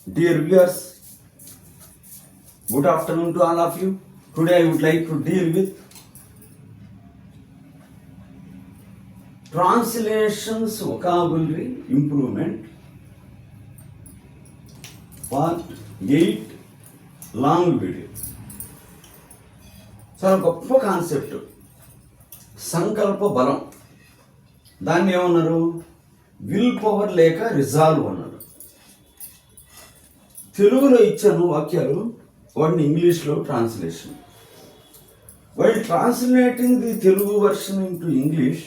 Dear viewers, good afternoon to all of you. Today I would like to deal with translations vocabulary improvement part 8 long video. చాలా గొప్ప concept సంకల్ప బలం. దాన్ని ఏమన్నారు? Will power లేక resolve అన్నారు. తెలుగులో ఇచ్చాను వాక్యాలు, వాటిని ఇంగ్లీష్లో translation. While translating the Telugu version into English,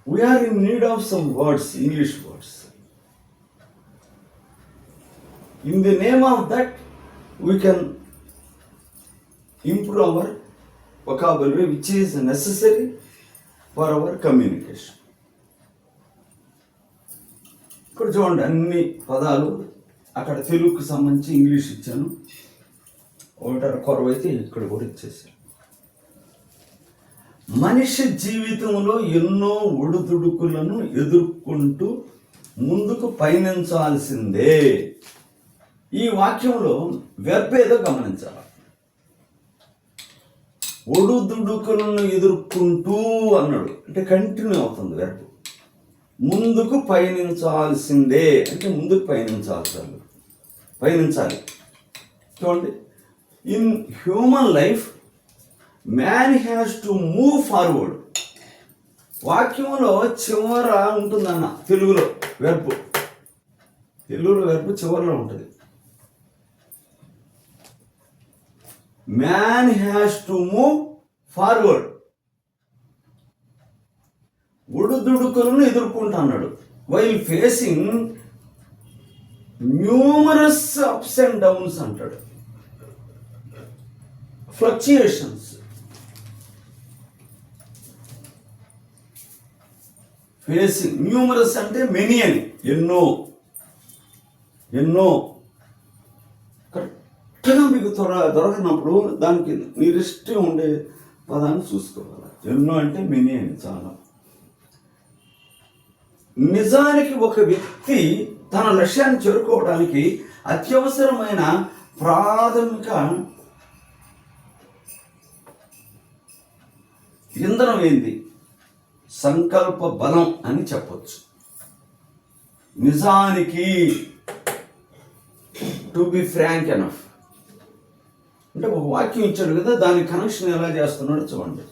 we are in need of some words, English words. In the name of that we can improve our vocabulary which is necessary for our communication. ఇక్కడ చూడండి, అన్ని పదాలు అక్కడ తెలుగుకు సంబంధించి English ఇచ్చాను. ఒకటారు కొరవైతే ఇక్కడ కూడా ఇచ్చేసాను. మనిషి జీవితంలో ఎన్నో ఒడిదుడుకులను ఎదుర్కొంటూ ముందుకు పయనించాల్సిందే. ఈ వాక్యంలో వెర్బ్ ఏదో గమనించాలి. ఒడుదుడుకులను ఎదుర్కొంటూ అన్నాడు అంటే కంటిన్యూ అవుతుంది వెర్బ్. ముందుకు పయనించాల్సిందే అంటే ముందుకు పయనించాలి. చూడండి, in human life man has to move forward. వాక్యంలో చివర ఉంటుందన్న తెలుగులో వెర్బ్ చివరిలో ఉంటుంది. Man has to move forward. ఒడుదుడుకులను ఎదుర్కొంటున్నాడు. While facing numerous ups and downs అంటాడు. ఫ్లక్చుయేషన్స్. ఫేసింగ్ న్యూమరస్ అంటే మెనీ అని, ఎన్నో కరెక్ట్గా మీకు దొరకనప్పుడు దానికి నిరిష్టి ఉండే పదాన్ని చూసుకోవాలి. ఎన్నో అంటే మెనీ అని. చాలా నిజానికి ఒక వ్యక్తి తన లక్ష్యాన్ని చేరుకోవడానికి అత్యవసరమైన ప్రాథమిక ఇంధనం ఏంది? సంకల్ప బలం అని చెప్పొచ్చు. నిజానికి, టు బి ఫ్రాంక్ ఎనఫ్ అంటే ఒక వాక్యం ఇచ్చాడు కదా, దాని కనెక్షన్ ఎలా చేస్తున్నాడో చూడండి.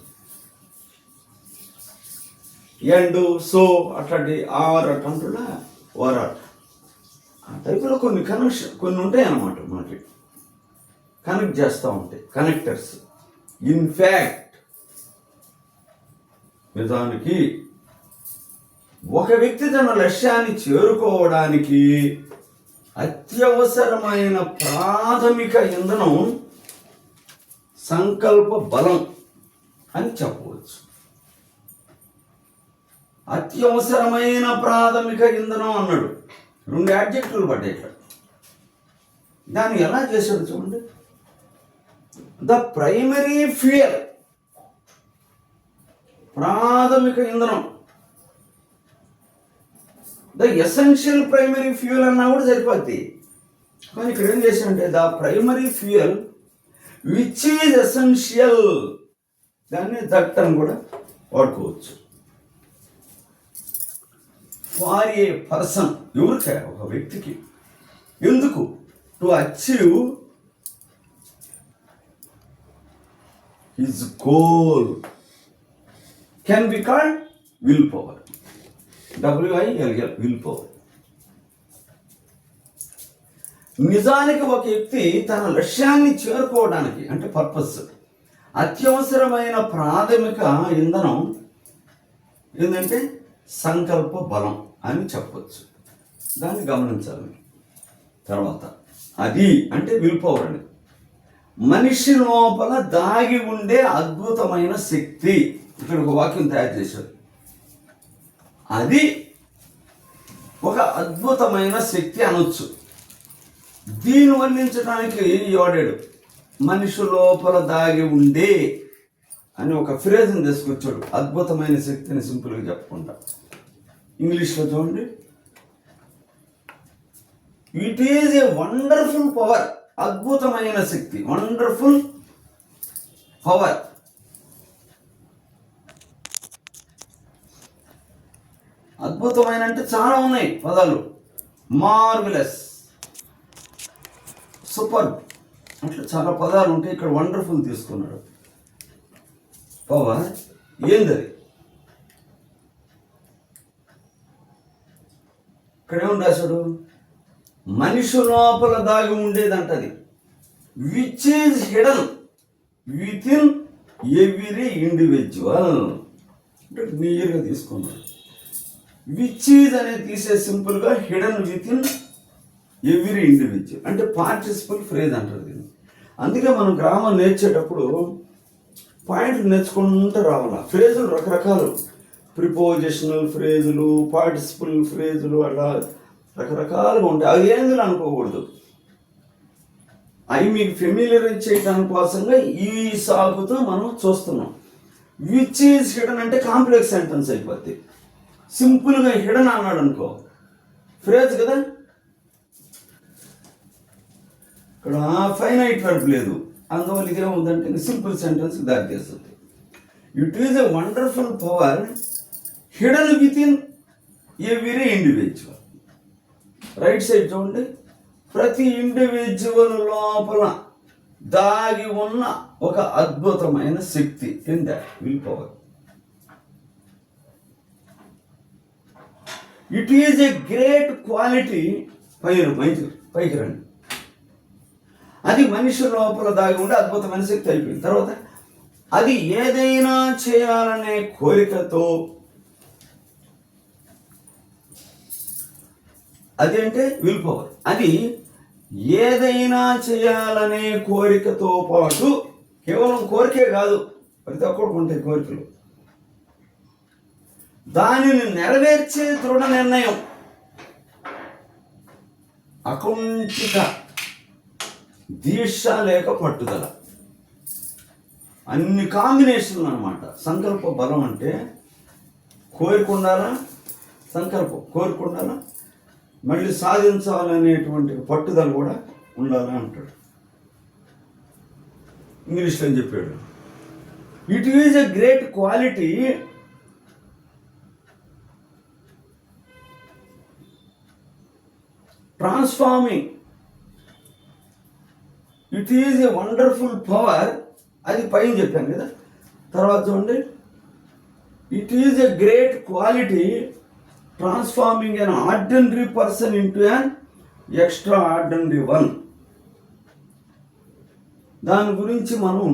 అండ్ సో అట్లాంటి ఆర్ అట్లాంటున్నా ఓరాట్ ఆ టైపులో కొన్ని ఉంటాయి అన్నమాట. మనకి కనెక్ట్ చేస్తూ ఉంటాయి కనెక్టర్స్. ఇన్ఫ్యాక్ట్ నిజానికి ఒక వ్యక్తి తన లక్ష్యాన్ని చేరుకోవడానికి అత్యవసరమైన ప్రాథమిక ఇంధనం సంకల్ప బలం అని చెప్పవచ్చు. అత్యవసరమైన ప్రాథమిక ఇంధనం అన్నాడు. 2 యాడ్జెక్టివ్లు పడ్డాయి ఇక్కడ. దాన్ని ఎలా చేశాడు చూడండి. ద ప్రైమరీ ఫ్యూయల్, ప్రాథమిక ఇంధనం. ద ఎసెన్షియల్ ప్రైమరీ ఫ్యూయల్ అన్నా కూడా సరిపోద్ది. కానీ ఇక్కడ ఏం చేశాడంటే the primary fuel which is essential, దాన్ని దట్ అని కూడా వాడుకోవచ్చు. ఫార్ ఏ పర్సన్, ఎవరికే? ఒక వ్యక్తికి. ఎందుకు? To achieve his goal can be called will power. WILL, will power. నిజానికి ఒక వ్యక్తి తన లక్ష్యాన్ని చేరుకోవడానికి అంటే పర్పస్ అత్యవసరమైన ప్రాథమిక ఇంధనం ఏంటంటే సంకల్ప బలం అని చెప్పచ్చు. దాన్ని గమనించాలి. తర్వాత అది అంటే విల్ పవర్ అని మనిషి లోపల దాగి ఉండే అద్భుతమైన శక్తి. ఇక్కడ ఒక వాక్యం తయారు చేశారు. అది ఒక అద్భుతమైన శక్తి అనొచ్చు. దీన్ని వర్ణించడానికి వాడాడు మనిషి లోపల దాగి ఉండే అని ఒక ఫ్రేజ్ని తీసుకొచ్చాడు. అద్భుతమైన శక్తిని సింపుల్గా చెప్పుకుంటా. ఇంగ్లీష్లో చూడండి, it is a wonderful power, అద్భుతమైన శక్తి, వండర్ఫుల్ పవర్. అద్భుతమైన అంటే చాలా ఉన్నాయి పదాలు. మార్వెలస్, సూపర్, అట్లా చాలా పదాలు ఉంటాయి. ఇక్కడ వండర్ఫుల్ తీసుకున్నాడు. పవర్ ఏందది? ఇక్కడ ఏమని రాశాడు? మనిషి లోపల దాగి ఉండేదంటది. Which is hidden within every individual. అంటే క్లియర్గా తీసుకున్నాడు. విచ్ ఈజ్ అనేది తీసే సింపుల్గా hidden within every individual అంటే పార్టిసిపల్ ఫ్రేజ్ అంటారు దీన్ని. అందుకే మనం గ్రామం నేర్చేటప్పుడు పాయింట్లు నేర్చుకుంటూ రావాలి. ఫ్రేజులు రకరకాలు, ప్రిపోజిషనల్ ఫ్రేజులు, పార్టిసిపల్ ఫ్రేజులు, అలా రకరకాలుగా ఉంటాయి. అవి ఏందులో అనుకోకూడదు. అవి మీకు ఫెమిలియర్ చేయడానికి కోసంగా ఈ సాగుతో మనం చూస్తున్నాం. విచ్ ఈజ్ హిడన్ అంటే కాంప్లెక్స్ సెంటెన్స్ అయిపోద్ది. సింపుల్గా హిడన్ అన్నాడు అనుకో, ఫ్రేజ్ కదా. ఇక్కడ ఫైనైట్ వర్బ్ లేదు, అందువల్ల ఇదేముందంటే సింపుల్ సెంటెన్స్ దారి తీస్తుంది. It is a wonderful power hidden within every individual. Right side చూడండి. ప్రతి ఇండివిజువల్ లోపల దాగి ఉన్న ఒక అద్భుతమైన శక్తి. In that will power. It is a great quality. పైకి రండి. అది మనిషి లోపల దాగి ఉండే అద్భుతమైన శక్తి అయిపోయింది. తర్వాత అది ఏదైనా చేయాలనే కోరికతో, అది అంటే విల్ పవర్. అది ఏదైనా చేయాలనే కోరికతో పాటు, కేవలం కోరికే కాదు, ప్రతి ఒక్కరికి ఉంటాయి కోరికలు, దానిని నెరవేర్చే దృఢ నిర్ణయం, అకుంఠిత దీక్ష లేక పట్టుదల. అన్ని కాంబినేషన్లు అన్నమాట. సంకల్ప బలం అంటే కోరిక ఉండాలా, సంకల్పం కోరిక ఉండాలా, మళ్ళీ సాధించాలనేటువంటి పట్టుదల కూడా ఉండాలని అంటాడు. ఇంగ్లీష్లో అని చెప్పాడు. It is a great quality transforming. It is a wonderful power. అది పైన చెప్పాను కదా. తర్వాత చూడండి. It is a great quality transforming an ordinary person into an extraordinary one. దాని గురించి మనం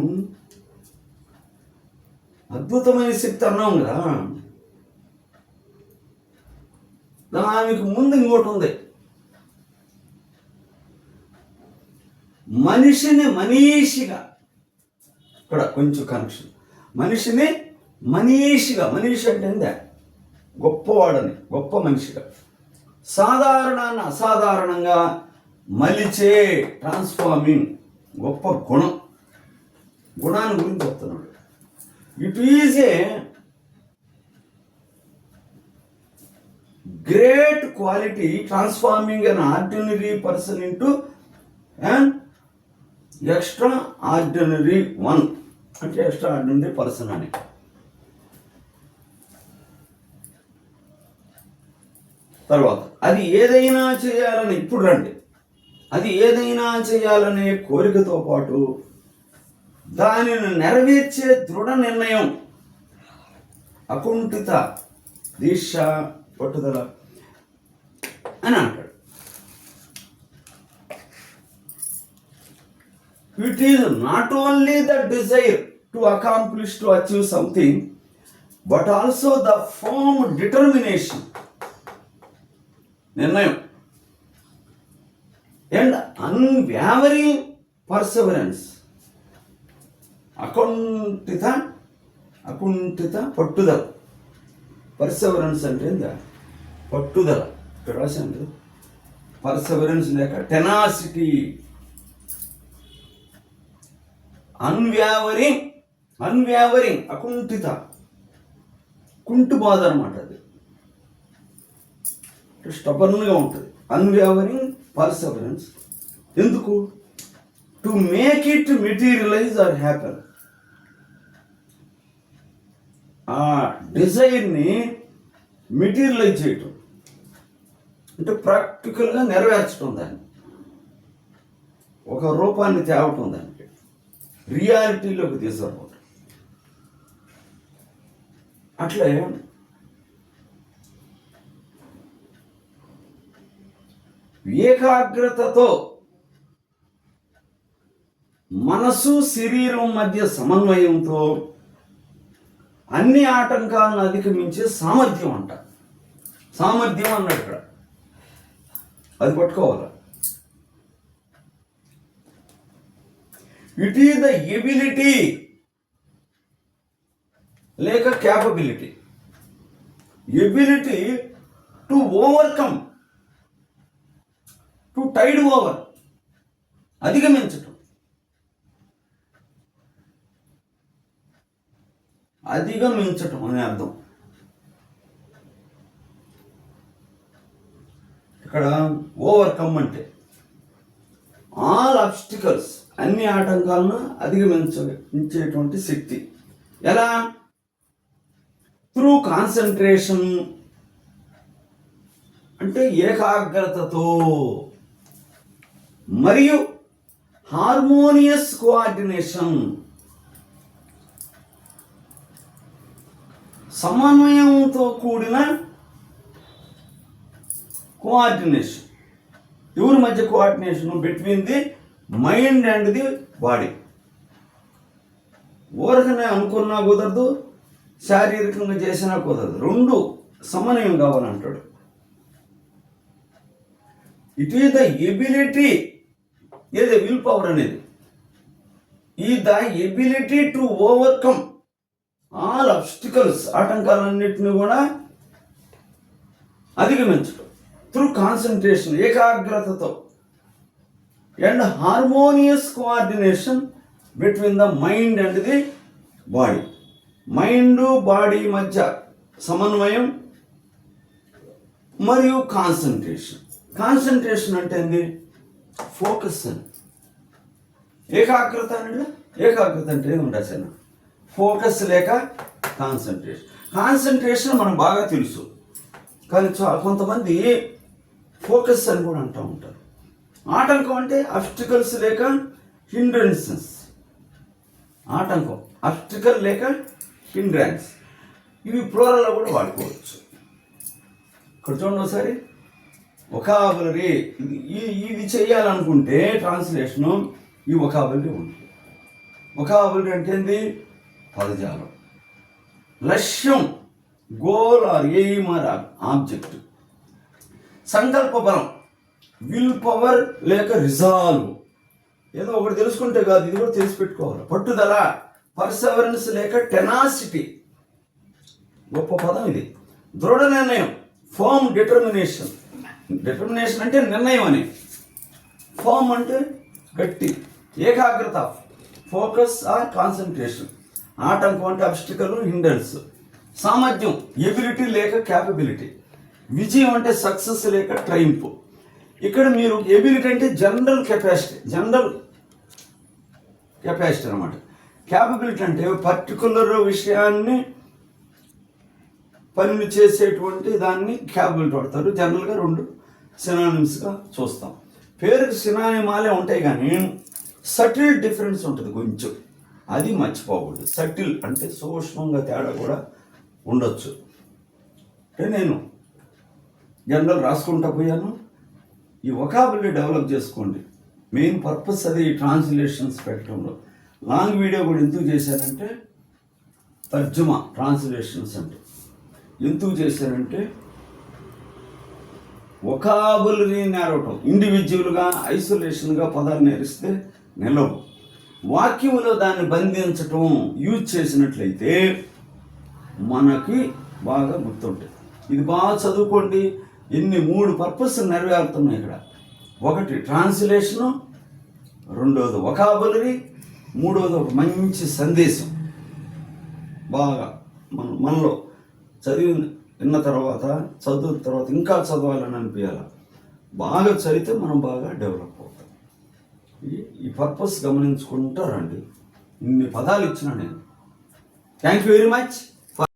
అద్భుతమైన శక్తి అన్నాం కదా. దానికి ముందు ఇంకోటి ఉంది. మనిషిని మనీషిగా, ఇక్కడ కొంచెం కనెక్షన్. మనిషిని మనీషిగా, మనీషి అంటే ఏందా? గొప్పవాడని, గొప్ప మనిషిగా, సాధారణాన్ని అసాధారణంగా మలిచే ట్రాన్స్ఫార్మింగ్, గొప్ప గుణం, గుణాన్ని గురించి చెప్తున్నాడు. It is a great quality transforming an ordinary person into an extra ordinary one. అంటే ఎక్స్ట్రా ఆర్డినరీ పర్సన్ అని. తర్వాత అది ఏదైనా చేయాలని, ఇప్పుడు రండి, అది ఏదైనా చేయాలనే కోరికతో పాటు దానిని నెరవేర్చే దృఢ నిర్ణయం, అకుంఠిత దీక్ష, పట్టుదల అని అంటాడు. It is not only the desire to accomplish, to achieve something, but also the firm determination, నిర్ణయం, and unwavering perseverance. అకుంఠిత పట్టుదల. పర్సెవరెన్స్ అంటే ఏందా? పట్టుదల. ఇక్కడ రాశాను. పర్సెవరెన్స్ లేక టెనాసిటీ. అన్వ్యావరింగ్ అకుంఠిత, కుంటుబాధ అనమాట. అది స్టబర్న్గా ఉంటుంది. Unwavering perseverance. ఎందుకు? To make it materialize or happen. ఆ డిజైర్ని మెటీరియలైజ్ చేయటం అంటే ప్రాక్టికల్గా నెరవేర్చడం, దాన్ని ఒక రూపాన్ని తేవటం, దానికి రియాలిటీలోకి తీసుకురావటం. అట్లే ఏకాగ్రతతో మనసు శరీరం మధ్య సమన్వయంతో అన్ని ఆటంకాలను అధిగమించే సామర్థ్యం అంట. సామర్థ్యం అన్నాడు ఇక్కడ, అది పట్టుకోవాలి. ఇట్ ఈస్ ద ఎబిలిటీ లేక capability. Ability to overcome, to tide over, అధిగమించటం. అధిగమించటం అనే అర్థం. ఇక్కడ ఓవర్కమ్ అంటే ఆల్ ఆబ్స్టికల్స్, అన్ని ఆటంకాలను అధిగమించేటువంటి శక్తి. ఎలా? త్రూ కాన్సన్ట్రేషన్ అంటే ఏకాగ్రతతో, మరియు హార్మోనియస్ కోఆర్డినేషన్, సమన్వయంతో కూడిన కోఆర్డినేషన్. ఎవరి మధ్య coordination? Between the mind and the body. ఊరకనే అనుకున్నా కుదరదు, శారీరకంగా చేసినా కుదరదు, రెండు సమన్వయం కావాలంటాడు. ఇట్ ఈస్ ద ఎబిలిటీ, ఏది విల్ పవర్ అనేది, ఈ the ability to overcome all obstacles, ఆటంకాలన్నింటినీ కూడా అధిగమించడం త్రూ కాన్సన్ట్రేషన్, ఏకాగ్రతతో, and harmonious coordination between the mind and the body. Mind body మధ్య సమన్వయం మరియు కాన్సన్ట్రేషన్. కాన్సన్ట్రేషన్ అంటే ఏంది? ఫోకస్ అని. ఏకాగ్రత అంటే, ఏకాగ్రత అంటే ఏమి ఉండదు, ఫోకస్ లేక కాన్సన్ట్రేషన్. కాన్సన్ట్రేషన్ మనకు బాగా తెలుసు, కానీ కొంతమంది ఫోకస్ అని కూడా అంటూ ఉంటారు. ఆటంకం అంటే అబ్స్టికల్స్ లేక హిండ్రన్సెస్. ఆటంకం అబ్స్టికల్ లేక హిండ్రాన్స్, ఇవి ప్లూరల్లో కూడా వాడుకోవచ్చు. ఇక్కడ చూడండి ఒకసారి, వొకాబులరీ ఇది చేయాలనుకుంటే ట్రాన్స్లేషను ఈ వొకాబులరీ ఉంటుంది. వొకాబులరీ అంటే ఏంది? పదజాలం. లక్ష్యం, goal or aim or object. సంకల్ప బలం, విల్ పవర్ లేక రిజాల్వ్. ఏదో ఒకటి తెలుసుకుంటే కాదు, ఇది కూడా తెలిసి పెట్టుకోవాలి. పట్టుదల, పర్సెవరెన్స్ లేక టెనాసిటీ, గొప్ప పదం ఇది. దృఢ నిర్ణయం, ఫర్మ్ డిటర్మినేషన్. డిటర్మినేషన్ అంటే నిర్ణయం అని, ఫర్మ్ అంటే గట్టి. ఏకాగ్రత, ఫోకస్ ఆర్ కాన్సన్ట్రేషన్. ఆటంకం అంటే అబ్స్టికల్, హిండర్స్. సామర్థ్యం, ఎబిలిటీ లేక క్యాపబిలిటీ. విజయం అంటే సక్సెస్ లేక ట్రైంప్. ఇక్కడ మీరు ఎబిలిటీ అంటే జనరల్ కెపాసిటీ, జనరల్ కెపాసిటీ అనమాట. క్యాపబిలిటీ అంటే పర్టికులర్ విషయాన్ని పనిని చేసేటువంటి దాన్ని క్యాపబిలిటీ పడతారు. జనరల్గా రెండు సినానిమ్స్గా చూస్తాం. పేరుకి సినానిమాలే ఉంటాయి, కానీ సటిల్ డిఫరెన్స్ ఉంటుంది కొంచెం, అది మర్చిపోకూడదు. సటిల్ అంటే సూక్ష్మంగా తేడా కూడా ఉండొచ్చు. అంటే నేను జనరల్ రాసుకుంటా పోయాను. ఈ వొకాబులరీ డెవలప్ చేసుకోండి. మెయిన్ పర్పస్ అది ట్రాన్స్లేషన్స్ పెట్టడంలో. లాంగ్ వీడియో కూడా ఎందుకు చేశానంటే, తర్జుమా ట్రాన్స్లేషన్స్ అంటే ఎందుకు చేశానంటే, వొకాబులరీ నేరవటం, ఇండివిజువల్గా ఐసోలేషన్గా పదాలు నేరిస్తే నిలవు. వాక్యంలో దాన్ని బంధించటం యూజ్ చేసినట్లయితే మనకి బాగా గుర్తుంటుంది. ఇది బాగా చదువుకోండి. ఎన్ని 3 పర్పస్ నెరవేరుతున్నాయి ఇక్కడ. ఒకటి ట్రాన్స్లేషను, రెండోది వొకాబులరీ, మూడోది ఒక మంచి సందేశం. బాగా మనలో విన్న తర్వాత చదువున తర్వాత ఇంకా చదవాలని అనిపించాలి. బాగా చదివితే మనం బాగా డెవలప్ అవుతాం. ఈ పర్పస్ గమనించుకుంటారండి. ఇన్ని పదాలు ఇచ్చిన నేను. Thank you very much.